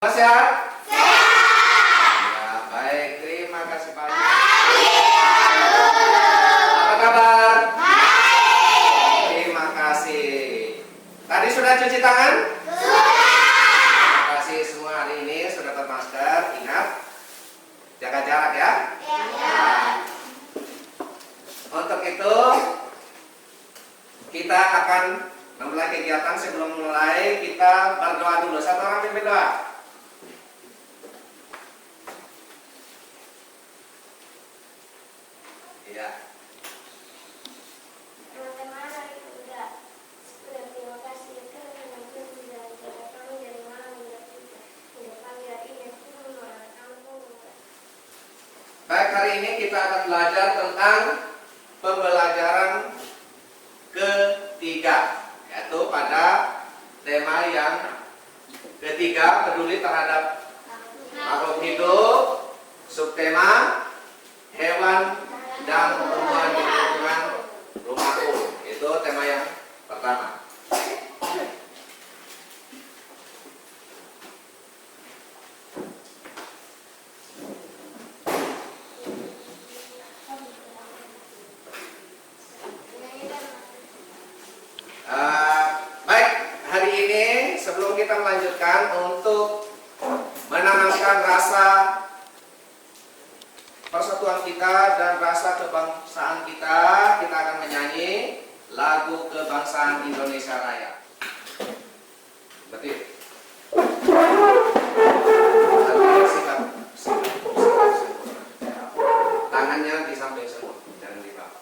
Sehat? Sehat. Ya, baik. Terima kasih banyak. Baik. Apa kabar? Baik. Terima kasih. Tadi sudah cuci tangan? Sudah. Terima kasih semua hari ini sudah bermasker. Ingat, jaga jarak ya. Ya. Untuk itu, kita akan memulai kegiatan. Sebelum mulai, kita berdoa dulu. Satu orang pimpin doa. Iya. Teman-teman, hari sudah terima kasih karena sudah menjaga kami dari malam hingga pagi hari ini. Baik, hari ini kita akan belajar tentang pembelajaran ketiga, yaitu pada tema yang ketiga, peduli terhadap makhluk hidup, subtema hewan dan tumbuhan di lingkungan rumahku. Itu tema yang pertama. Baik, hari ini sebelum kita melanjutkan, untuk menanamkan rasa persatuan kita dan rasa kebangsaan kita, kita akan menyanyi lagu kebangsaan Indonesia Raya. Betul. Tangannya di samping semua, jangan di bawah.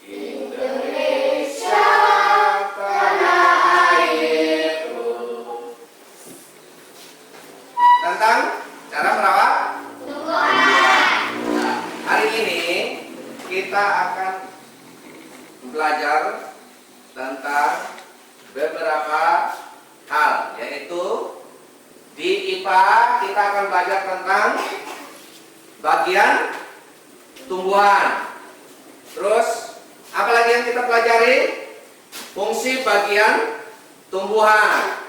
Indonesia, tanah airku. Tentang cara merawat Tumbuhan. Nah, hari ini kita akan belajar tentang beberapa hal, yaitu di IPA kita akan belajar tentang bagian tumbuhan. Terus apalagi yang kita pelajari? Fungsi bagian tumbuhan.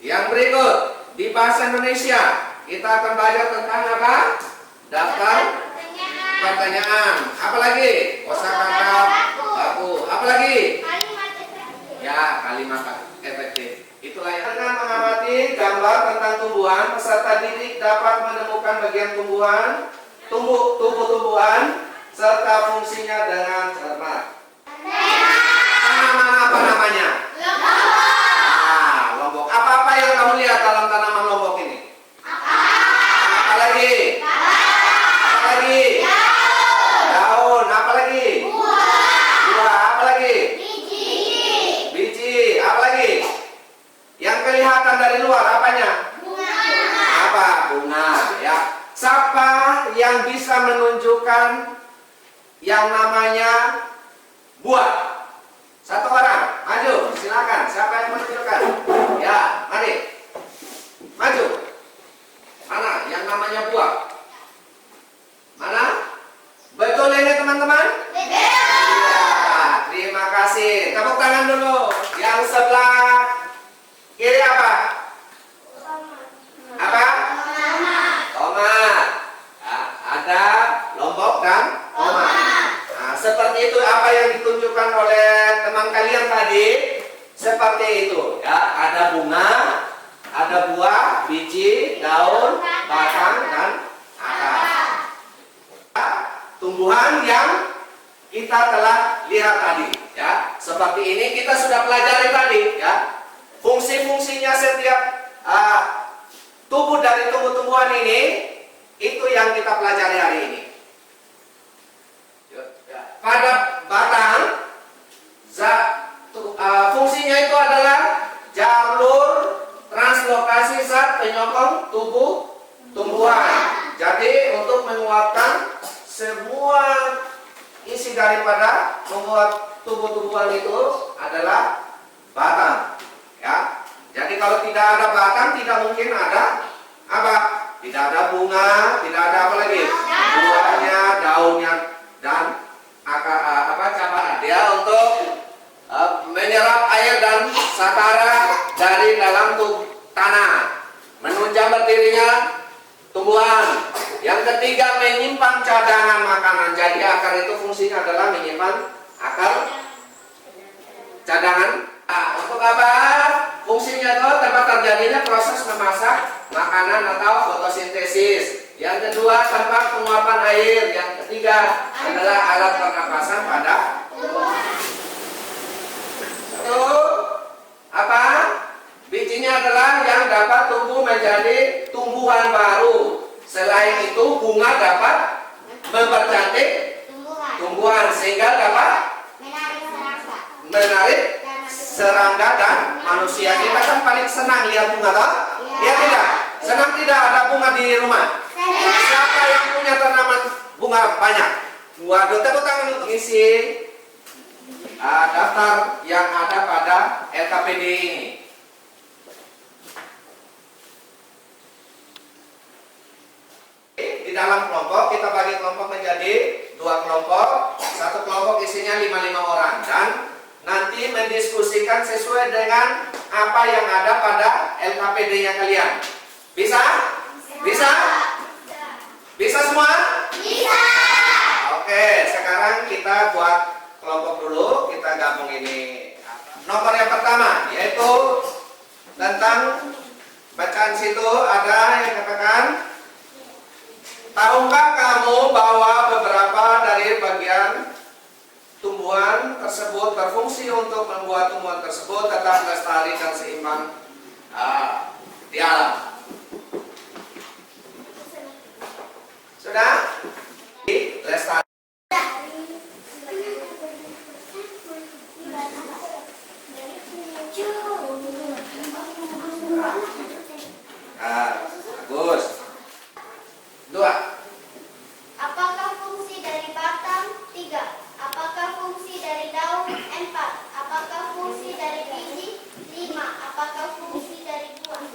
Yang berikut di bahasa Indonesia kita akan belajar tentang apa? Daftar pertanyaan. Apalagi? Kosakata baku. Apalagi? Kalimat efektif. Ya, kalimat efektif. Itulah yang dengan mengamati gambar tentang tumbuhan, peserta didik dapat menemukan bagian tumbuhan, tumbuh-tumbuhan serta fungsinya dengan cermat. Tanaman apa namanya? Lombok. Apa-apa yang kamu lihat dalam tanaman lombok ini? Apalagi? Apalagi? Daun. Apalagi? Buah. Apalagi? Biji. Apalagi? Yang kelihatan dari luar apanya? Apa? Bunga. Ya. Siapa yang bisa menunjukkan yang namanya buah? Satu orang, maju, silakan. Siapa yang menunjukkan? Ya, mari, maju. Mana yang namanya buah? Mana? Betul ini teman-teman? Ya, terima kasih. Tepuk tangan dulu. Yang sebelah kiri apa? Apa? Tomat. Ya, ada lombok dan tomat. Nah, seperti itu apa yang ditunjukkan oleh teman kalian tadi. Seperti itu ya, ada bunga, ada buah, biji, daun, batang dan akar. Tumbuhan yang kita telah lihat tadi ya. Seperti ini kita sudah pelajari tadi ya. Fungsi-fungsinya setiap tubuh dari tumbuh-tumbuhan ini, itu yang kita pelajari hari ini. Pada batang, fungsinya itu adalah jalur translokasi zat penyokong tumbuhan. Jadi untuk menguatkan semua isi daripada membuat tumbuh-tumbuhan itu adalah batang. Ya. Jadi kalau tidak ada batang, tidak mungkin ada apa? Tidak ada bunga, tidak ada apa lagi? Buahnya, daunnya, dan cabaran. Dia untuk menyerap air dan satara dari dalam tanah, menunjang berdirinya tumbuhan. Yang ketiga, menyimpan cadangan makanan. Jadi akar itu fungsinya adalah menyimpan cadangan. Untuk apa? Fungsinya itu tempat terjadinya proses memasak makanan atau fotosintesis. Yang kedua, tempat penguapan air. Yang ketiga adalah alat pernapasan pada tumbuhan. Itu apa? Bijinya adalah yang dapat tumbuh menjadi tumbuhan baru. Selain itu, bunga dapat mempercantik tumbuhan sehingga dapat menarik serangga dan manusia. Kita kan paling senang lihat bunga, toh? Iya tidak? Senang tidak ada bunga di rumah? Siapa yang punya tanaman bunga banyak? Waduh, tepuk tangan untuk isi daftar yang ada pada LKPD ini. Di dalam kelompok kita bagi kelompok menjadi 2 kelompok. Satu kelompok isinya 5 orang dan nanti mendiskusikan sesuai dengan apa yang ada pada LKPD-nya kalian. Bisa? Bisa? Bisa semua? Bisa. Oke, sekarang kita buat kelompok dulu. Kita gabung ini. Nomor yang pertama yaitu tentang bacaan situ ada yang katakan, tahukah kamu bahwa beberapa dari bagian tumbuhan tersebut berfungsi untuk membuat tumbuhan tersebut tetap lestari dan seimbang di alam? Sudah? Lestari. Bagus. 2. Apakah fungsi dari batang? 3. Apakah fungsi dari daun? 4. Apakah fungsi dari biji? 5. Apakah fungsi dari buah? 1.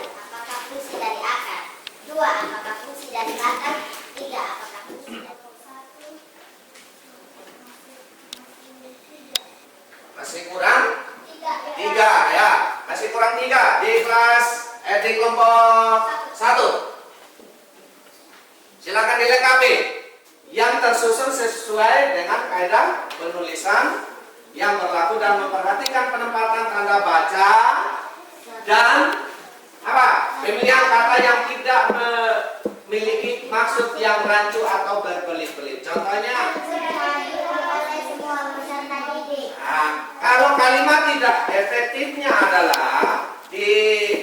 Apakah fungsi dari akar? 2. Apakah fungsi dari batang? 3. Apakah fungsi dari Masih kurang? 3 ya. Masih kurang 3 di di kelompok 1. Silakan dilengkapi yang tersusun sesuai dengan kaidah penulisan yang berlaku dan memperhatikan penempatan tanda baca dan pemilihan kata yang tidak memiliki maksud yang rancu atau berbelit-belit. Contohnya, kalau kalimat tidak efektifnya adalah di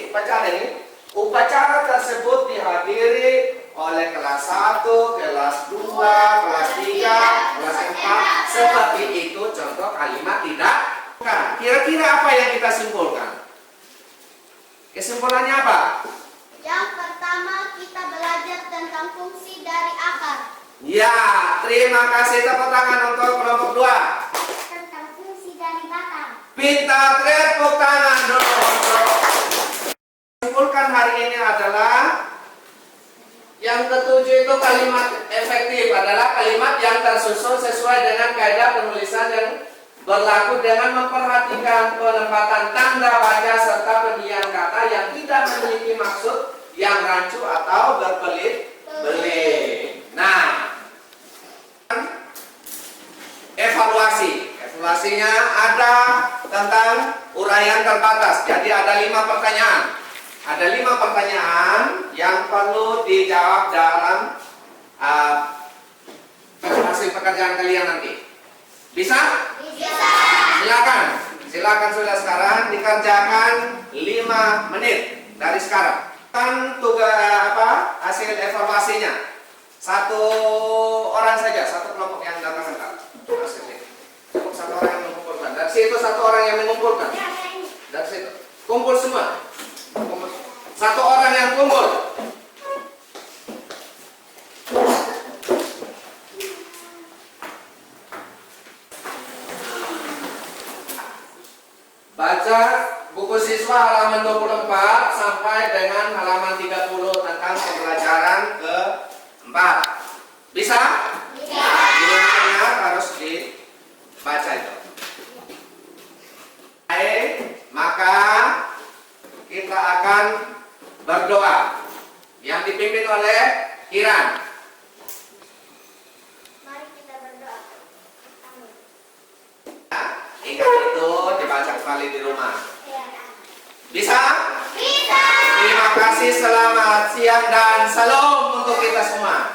upacara ini, upacara tersebut dihadiri oleh kelas 1, kelas 2, kelas 3, kelas 4. Seperti itu contoh kalimat tidak. Kira-kira apa yang kita simpulkan? Kesimpulannya apa? Yang pertama, kita belajar tentang fungsi dari akar. Ya, terima kasih. Tepuk tangan untuk kelompok 2. Tentang fungsi dari batang. Pintar, tepuk tangan dulu. Simpulkan hari ini adalah yang ketujuh itu kalimat efektif adalah kalimat yang tersusun sesuai dengan kaidah penulisan yang berlaku dengan memperhatikan penempatan tanda baca serta pemilihan kata yang tidak memiliki maksud yang rancu atau berbelit-belit. Nah, evaluasinya ada tentang uraian terbatas. Jadi ada 5 pertanyaan. Ada 5 pertanyaan yang perlu dijawab dalam hasil pekerjaan kalian nanti. Bisa? Bisa. Silakan sudah sekarang dikerjakan 5 menit dari sekarang. Kan tugas hasil evaluasinya. 1 orang saja, 1 kelompok yang datang hasilnya. Cukup 1 orang yang mengumpulkan. Dari situ 1 orang yang mengumpulkan. Dari situ kumpul semua. 1 orang yang kumpul. Baca buku siswa halaman 24 sampai dengan halaman 30 tentang pembelajaran ke-4. Bisa? Maka kita akan berdoa yang dipimpin oleh Kiran. Mari kita berdoa. Amin. Ingat itu dibaca kembali di rumah. Ya. Bisa? Bisa. Terima kasih, selamat siang dan salam untuk kita semua.